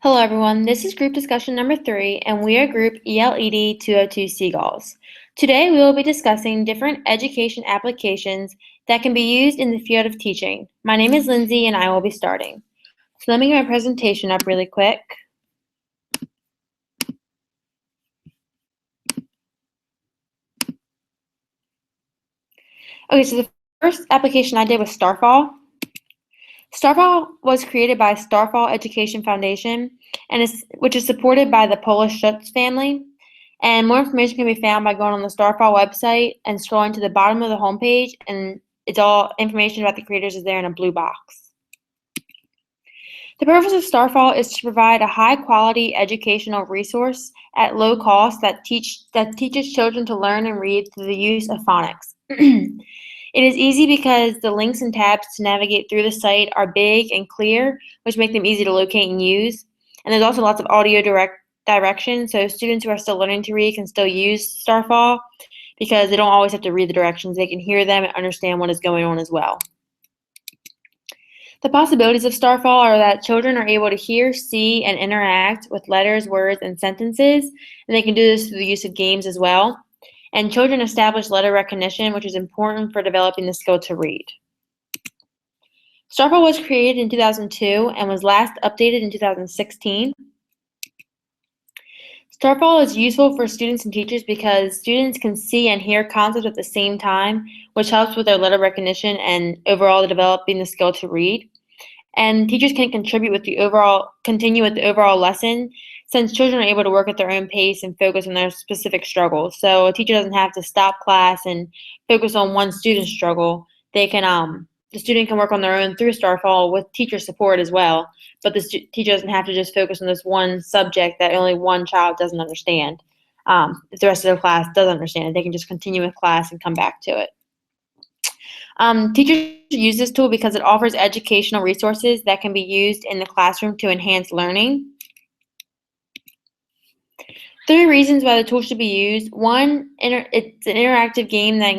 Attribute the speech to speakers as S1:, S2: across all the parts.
S1: Hello everyone, this is group discussion number 3 and we are group ELED 202 Seagulls. Today we will be discussing different education applications that can be used in the field of teaching. My name is Lindsay and I will be starting. So let me get my presentation up really quick. Okay, so the first application I did was Starfall. Starfall was created by Starfall Education Foundation, which is supported by the Polish Schutz family. And more information can be found by going on the Starfall website and scrolling to the bottom of the homepage, and it's all information about the creators is there in a blue box. The purpose of Starfall is to provide a high-quality educational resource at low cost that teaches children to learn and read through the use of phonics. It is easy because the links and tabs to navigate through the site are big and clear, which make them easy to locate and use. And there's also lots of audio directions, so students who are still learning to read can still use Starfall because they don't always have to read the directions. They can hear them and understand what is going on as well. The possibilities of Starfall are that children are able to hear, see, and interact with letters, words, and sentences, and they can do this through the use of games as well. And children establish letter recognition, which is important for developing the skill to read. Starfall was created in 2002 and was last updated in 2016. Starfall is useful for students and teachers because students can see and hear concepts at the same time, which helps with their letter recognition and overall developing the skill to read. And teachers can continue with the overall lesson, since children are able to work at their own pace and focus on their specific struggles. So a teacher doesn't have to stop class and focus on one student's struggle. The student can work on their own through Starfall with teacher support as well, but the teacher doesn't have to just focus on this one subject that only one child doesn't understand. If the rest of the class does understand it, they can just continue with class and come back to it. Teachers use this tool because it offers educational resources that can be used in the classroom to enhance learning. 3 reasons why the tool should be used. 1, it's an interactive game that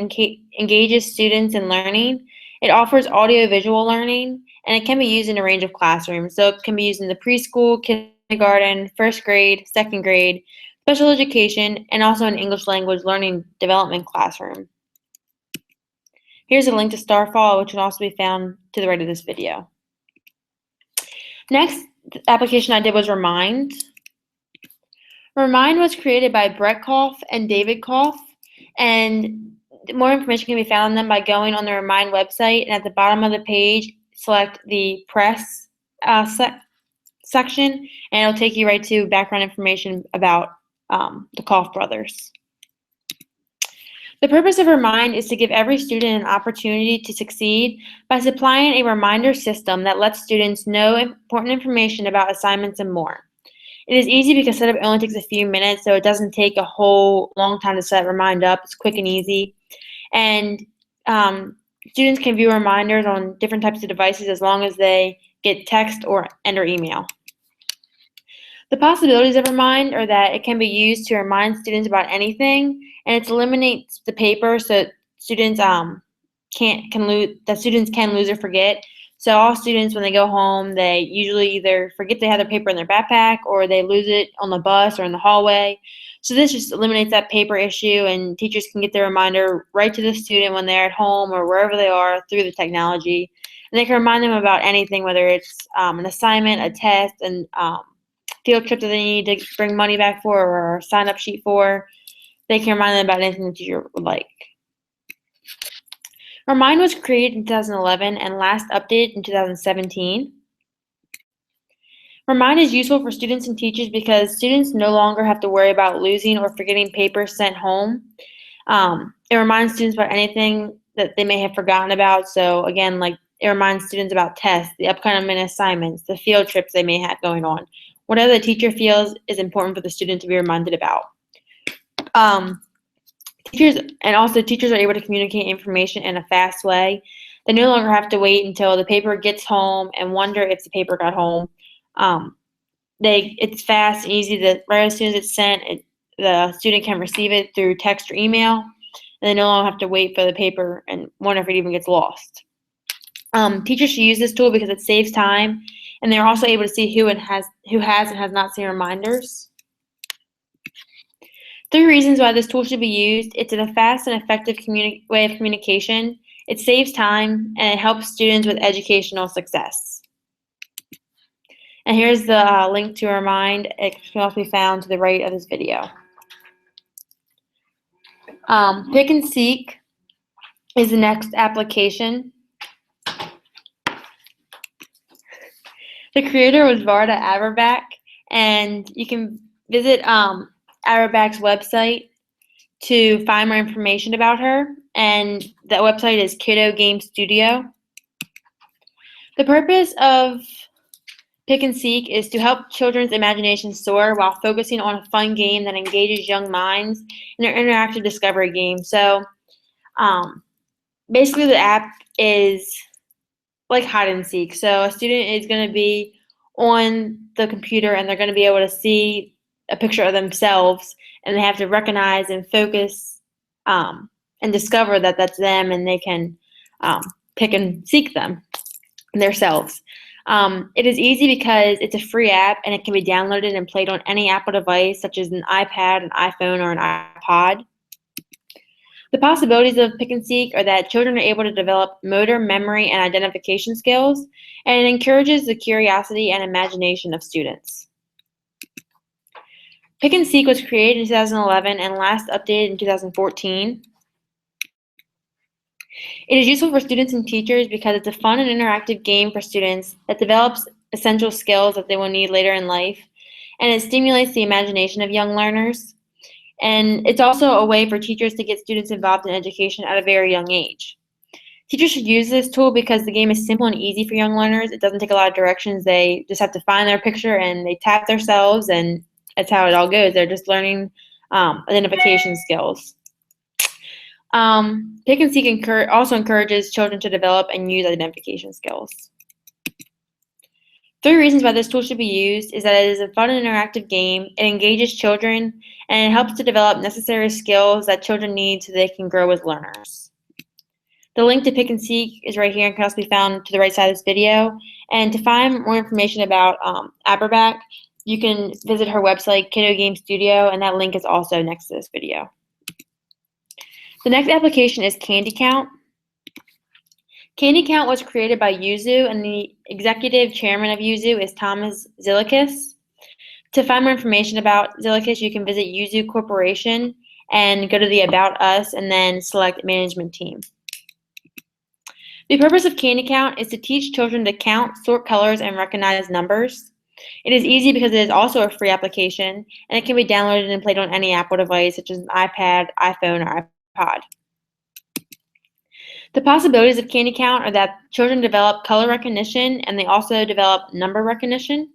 S1: engages students in learning. It offers audio-visual learning, and it can be used in a range of classrooms. So it can be used in the preschool, kindergarten, first grade, second grade, special education, and also an English language learning development classroom. Here's a link to Starfall, which can also be found to the right of this video. Next application I did was Remind. Remind was created by Brett Koff and David Koff, and more information can be found on them by going on the Remind website, and at the bottom of the page, select the press section, and it'll take you right to background information about the Koff brothers. The purpose of Remind is to give every student an opportunity to succeed by supplying a reminder system that lets students know important information about assignments and more. It is easy because setup only takes a few minutes, so it doesn't take a whole long time to set Remind up. It's quick and easy. And students can view reminders on different types of devices as long as they get text or email. The possibilities of Remind are that it can be used to remind students about anything, and it eliminates the paper so students can lose or forget. So all students, when they go home, they usually either forget they have their paper in their backpack or they lose it on the bus or in the hallway. So this just eliminates that paper issue, and teachers can get their reminder right to the student when they're at home or wherever they are through the technology. And they can remind them about anything, whether it's an assignment, a test, and field trip that they need to bring money back for or a sign-up sheet for. They can remind them about anything the teacher would like. Remind was created in 2011 and last updated in 2017. Remind is useful for students and teachers because students no longer have to worry about losing or forgetting paper sent home. It reminds students about anything that they may have forgotten about. So again, like it reminds students about tests, the upcoming assignments, the field trips they may have going on. Whatever the teacher feels is important for the student to be reminded about. Teachers are able to communicate information in a fast way. They no longer have to wait until the paper gets home and wonder if the paper got home. It's fast and easy that right as soon as it's sent, the student can receive it through text or email, and they no longer have to wait for the paper and wonder if it even gets lost. Teachers should use this tool because it saves time and they're also able to see who has and has not seen reminders. 3 reasons why this tool should be used. It's a fast and effective way of communication. It saves time, and it helps students with educational success. And here's the link to Remind. It can also be found to the right of this video. Pick and Seek is the next application. The creator was Varda Averbach, and you can visit Averbach's website to find more information about her, and that website is Kiddo Game Studio. The purpose of Pick and Seek is to help children's imaginations soar while focusing on a fun game that engages young minds in an interactive discovery game. So basically the app is like hide and seek. So a student is going to be on the computer and they're going to be able to see a picture of themselves, and they have to recognize and focus and discover that that's them, and they can pick and seek them themselves. It is easy because it's a free app and it can be downloaded and played on any Apple device such as an iPad, an iPhone, or an iPod. The possibilities of Pick and Seek are that children are able to develop motor, memory, and identification skills, and it encourages the curiosity and imagination of students. Pick and Seek was created in 2011 and last updated in 2014. It is useful for students and teachers because it's a fun and interactive game for students that develops essential skills that they will need later in life, and it stimulates the imagination of young learners. And it's also a way for teachers to get students involved in education at a very young age. Teachers should use this tool because the game is simple and easy for young learners. It doesn't take a lot of directions. They just have to find their picture and they tap themselves, and that's how it all goes. They're just learning identification skills. Pick and Seek also encourages children to develop and use identification skills. 3 reasons why this tool should be used is that it is a fun and interactive game, it engages children, and it helps to develop necessary skills that children need so they can grow as learners. The link to Pick and Seek is right here and can also be found to the right side of this video. And to find more information about Averbach, you can visit her website, Kiddo Game Studio, and that link is also next to this video. The next application is Candy Count. Candy Count was created by Yuzu, and the executive chairman of Yuzu is Thomas Zilakis. To find more information about Zilakis, you can visit Yuzu Corporation and go to the About Us and then select Management Team. The purpose of Candy Count is to teach children to count, sort colors, and recognize numbers. It is easy because it is also a free application, and it can be downloaded and played on any Apple device such as an iPad, iPhone, or iPod. The possibilities of Candy Count are that children develop color recognition and they also develop number recognition.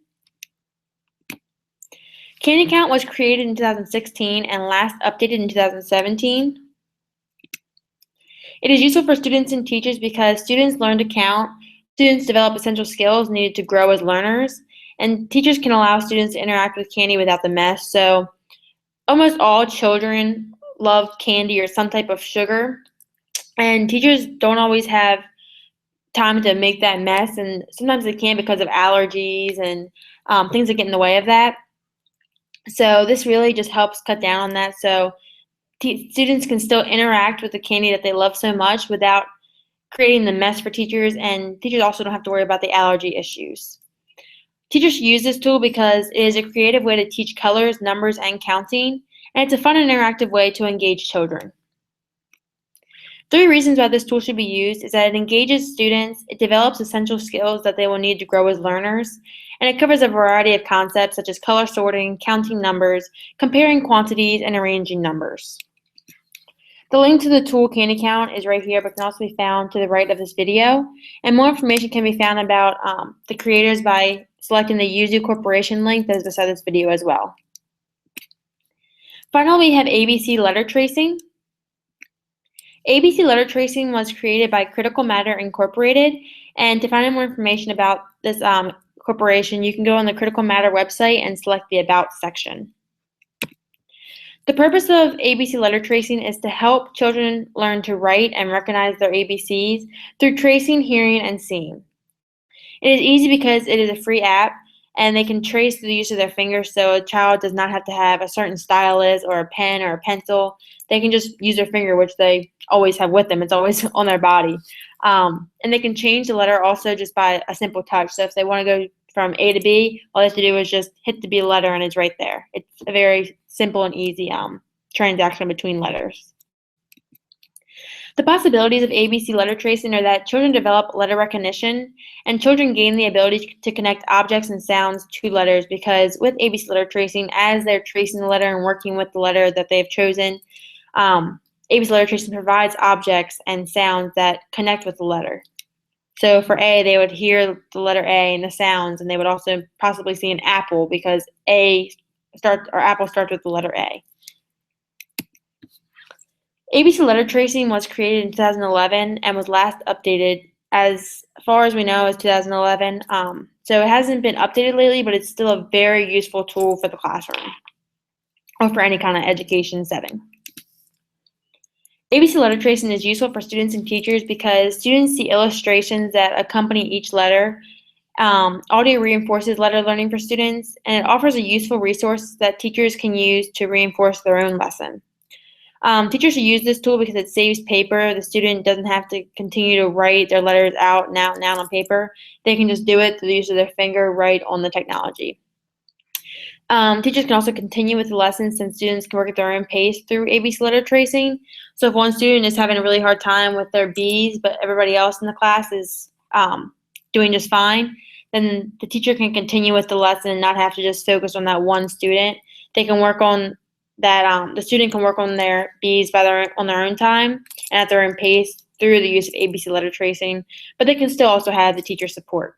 S1: Candy Count was created in 2016 and last updated in 2017. It is useful for students and teachers because students learn to count, students develop essential skills needed to grow as learners, and teachers can allow students to interact with candy without the mess. So almost all children love candy or some type of sugar, and teachers don't always have time to make that mess, and sometimes they can because of allergies and things that get in the way of that. So this really just helps cut down on that, so students can still interact with the candy that they love so much without creating the mess for teachers, and teachers also don't have to worry about the allergy issues. Teachers should use this tool because it is a creative way to teach colors, numbers, and counting, and it's a fun and interactive way to engage children. 3 reasons why this tool should be used is that it engages students, it develops essential skills that they will need to grow as learners, and it covers a variety of concepts such as color sorting, counting numbers, comparing quantities, and arranging numbers. The link to the tool Candy Count is right here, but can also be found to the right of this video, and more information can be found about the creators by selecting the Yuzu Corporation link that is beside this video as well. Finally, we have ABC letter tracing. ABC letter tracing was created by Critical Matter Incorporated, and to find out more information about this corporation, you can go on the Critical Matter website and select the About section. The purpose of ABC letter tracing is to help children learn to write and recognize their ABCs through tracing, hearing, and seeing. It is easy because it is a free app, and they can trace the use of their fingers, so a child does not have to have a certain stylus or a pen or a pencil. They can just use their finger, which they always have with them. It's always on their body. And they can change the letter also just by a simple touch. So if they want to go from A to B, all they have to do is just hit the B letter and it's right there. It's a very simple and easy transaction between letters. The possibilities of ABC letter tracing are that children develop letter recognition, and children gain the ability to connect objects and sounds to letters, because with ABC letter tracing, as they're tracing the letter and working with the letter that they've chosen, ABC letter tracing provides objects and sounds that connect with the letter. So for A, they would hear the letter A and the sounds, and they would also possibly see an apple because apple starts with the letter A. ABC letter tracing was created in 2011 and was last updated, as far as we know, as 2011. So it hasn't been updated lately, but it's still a very useful tool for the classroom or for any kind of education setting. ABC letter tracing is useful for students and teachers because students see illustrations that accompany each letter. Audio reinforces letter learning for students, and it offers a useful resource that teachers can use to reinforce their own lesson. Teachers should use this tool because it saves paper. The student doesn't have to continue to write their letters out and out and out on paper. They can just do it through the use of their finger right on the technology. Teachers can also continue with the lessons since students can work at their own pace through ABC letter tracing. So if one student is having a really hard time with their B's, but everybody else in the class is doing just fine, then the teacher can continue with the lesson and not have to just focus on that one student. They can work on that, the student can work on their B's on their own time and at their own pace through the use of ABC letter tracing, but they can still also have the teacher support.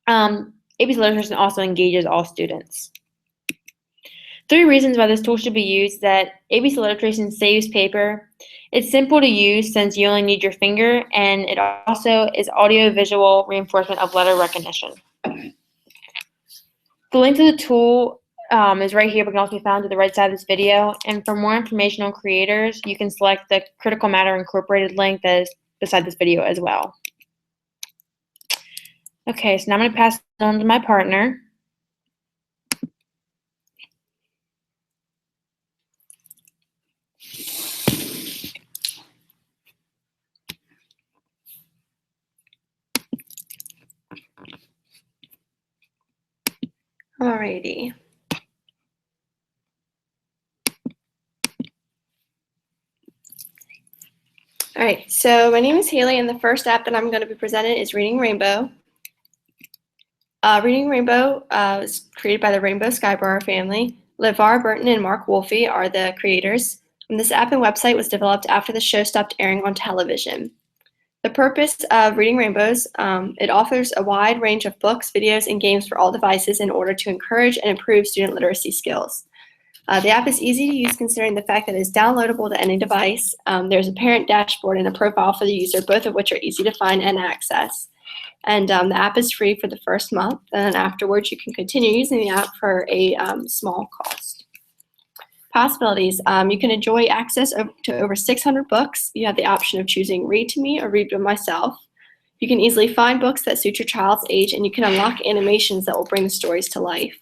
S1: ABC letter tracing also engages all students. 3 reasons why this tool should be used: that ABC letter tracing saves paper, it's simple to use since you only need your finger, and it also is audio-visual reinforcement of letter recognition. The link to the tool is right here, but can also be found to the right side of this video. And for more information on creators, you can select the Critical Matter Incorporated link that is beside this video as well. Okay, so now I'm going to pass it on to my partner. Alrighty.
S2: All right, so my name is Haley, and the first app that I'm going to be presenting is Reading Rainbow. Reading Rainbow was created by the Rainbow Skybar family. LeVar Burton and Mark Wolfe are the creators. And this app and website was developed after the show stopped airing on television. The purpose of Reading Rainbows, it offers a wide range of books, videos, and games for all devices in order to encourage and improve student literacy skills. The app is easy to use considering the fact that it is downloadable to any device. There's a parent dashboard and a profile for the user, both of which are easy to find and access. And the app is free for the first month, and then afterwards you can continue using the app for a small cost. Possibilities: you can enjoy access to over 600 books. You have the option of choosing Read to Me or Read with Myself. You can easily find books that suit your child's age, and you can unlock animations that will bring the stories to life.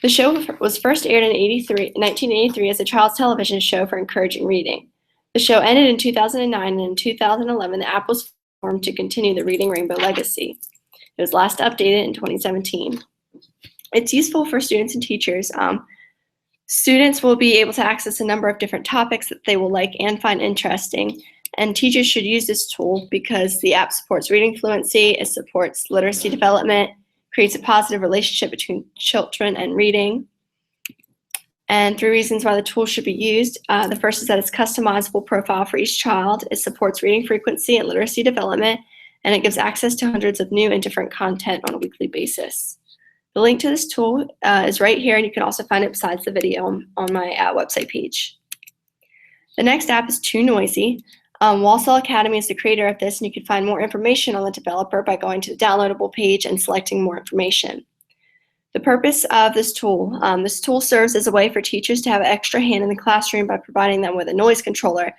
S2: The show was first aired in 1983 as a child's television show for encouraging reading. The show ended in 2009, and in 2011 the app was formed to continue the Reading Rainbow legacy. It was last updated in 2017. It's useful for students and teachers. Students will be able to access a number of different topics that they will like and find interesting, and teachers should use this tool because the app supports reading fluency, it supports literacy development, creates a positive relationship between children and reading. And 3 reasons why the tool should be used. The first is that it's customizable profile for each child. It supports reading frequency and literacy development, and it gives access to hundreds of new and different content on a weekly basis. The link to this tool is right here, and you can also find it besides the video on my website page. The next app is Too Noisy. Walsall Academy is the creator of this, and you can find more information on the developer by going to the downloadable page and selecting more information. The purpose of this tool serves as a way for teachers to have an extra hand in the classroom by providing them with a noise controller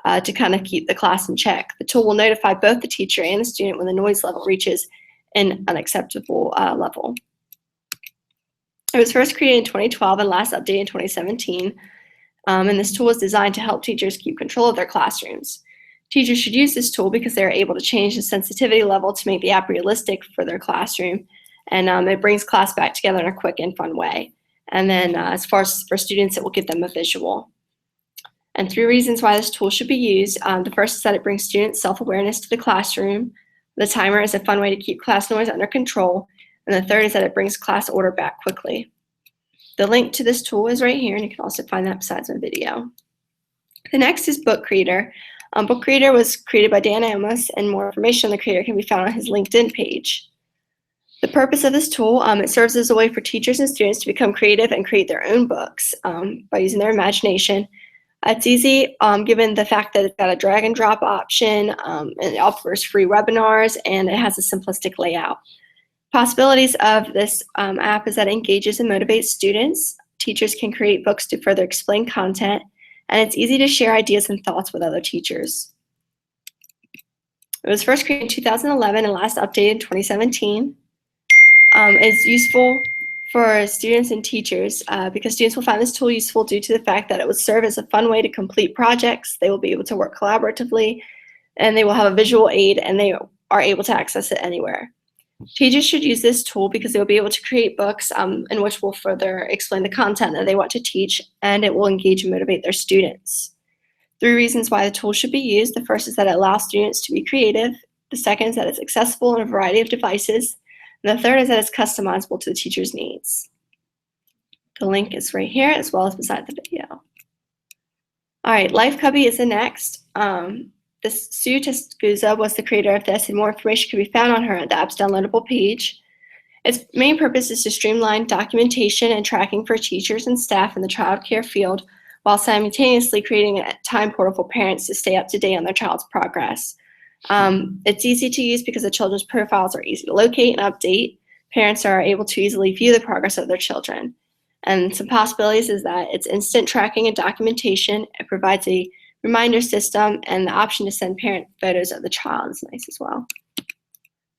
S2: to kind of keep the class in check. The tool will notify both the teacher and the student when the noise level reaches an unacceptable level. It was first created in 2012 and last updated in 2017. And this tool is designed to help teachers keep control of their classrooms. Teachers should use this tool because they're able to change the sensitivity level to make the app realistic for their classroom. And it brings class back together in a quick and fun way. And then as far as for students, it will give them a visual. And 3 reasons why this tool should be used. The first is that it brings students self-awareness to the classroom. The timer is a fun way to keep class noise under control. And the third is that it brings class order back quickly. The link to this tool is right here, and you can also find that besides my video. The next is Book Creator. Book Creator was created by Dan Amos, and more information on the creator can be found on his LinkedIn page. The purpose of this tool, it serves as a way for teachers and students to become creative and create their own books by using their imagination. It's easy given the fact that it's got a drag and drop option, and it offers free webinars, and it has a simplistic layout. Possibilities of this app is that it engages and motivates students. Teachers can create books to further explain content, and it's easy to share ideas and thoughts with other teachers. It was first created in 2011 and last updated in 2017. It's useful for students and teachers because students will find this tool useful due to the fact that it will serve as a fun way to complete projects. They will be able to work collaboratively, and they will have a visual aid, and they are able to access it anywhere. Teachers should use this tool because they will be able to create books in which will further explain the content that they want to teach, and it will engage and motivate their students. 3 reasons why the tool should be used. The first is that it allows students to be creative. The second is that it's accessible on a variety of devices. And the third is that it's customizable to the teacher's needs. The link is right here as well as beside the video. All right, LifeCubby is the next. Sue Tescuza was the creator of this, and more information can be found on her at the app's downloadable page. Its main purpose is to streamline documentation and tracking for teachers and staff in the child care field, while simultaneously creating a time portal for parents to stay up to date on their child's progress. It's easy to use because the children's profiles are easy to locate and update. Parents are able to easily view the progress of their children. And some possibilities is that it's instant tracking and documentation. It provides a reminder system, and the option to send parent photos of the child is nice as well.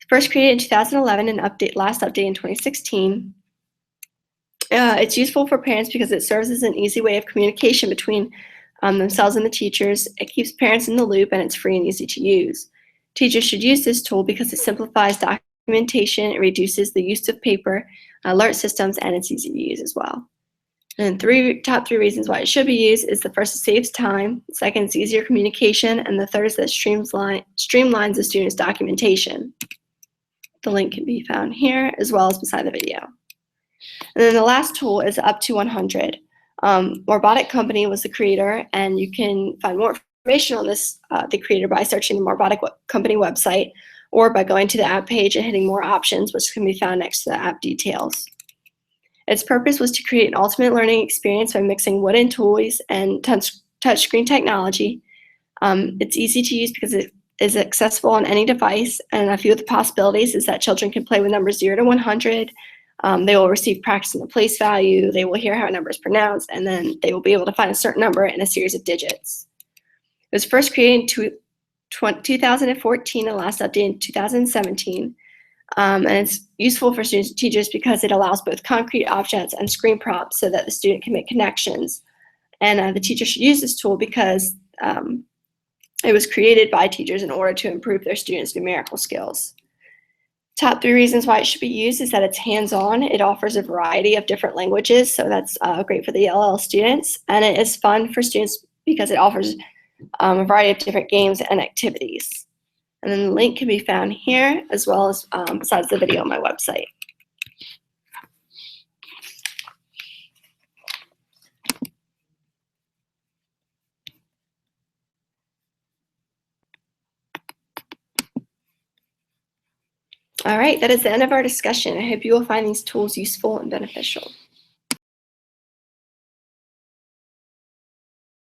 S2: First created in 2011 and last updated in 2016. It's useful for parents because it serves as an easy way of communication between themselves and the teachers. It keeps parents in the loop, and it's free and easy to use. Teachers should use this tool because it simplifies documentation, it reduces the use of paper, alert systems, and it's easy to use as well. And top three reasons why it should be used is the first, it saves time. The second, it's easier communication. And the third is that it streamlines the student's documentation. The link can be found here as well as beside the video. And then the last tool is Up to 100. Morbotic Company was the creator, and you can find more information on this, the creator, by searching the Morbotic Company website or by going to the app page and hitting more options, which can be found next to the app details. Its purpose was to create an ultimate learning experience by mixing wooden toys and touchscreen technology. It's easy to use because it is accessible on any device, and a few of the possibilities is that children can play with numbers 0 to 100. They will receive practice in the place value, they will hear how a number is pronounced, and then they will be able to find a certain number in a series of digits. It was first created in 2014 and last updated in 2017. And it's useful for students and teachers because it allows both concrete objects and screen prompts so that the student can make connections. And the teacher should use this tool because it was created by teachers in order to improve their students' numerical skills. Top 3 reasons why it should be used is that it's hands-on. It offers a variety of different languages, so that's great for the ELL students. And it is fun for students because it offers a variety of different games and activities. And then the link can be found here as well as besides the video on my website. All right, that is the end of our discussion. I hope you will find these tools useful and beneficial.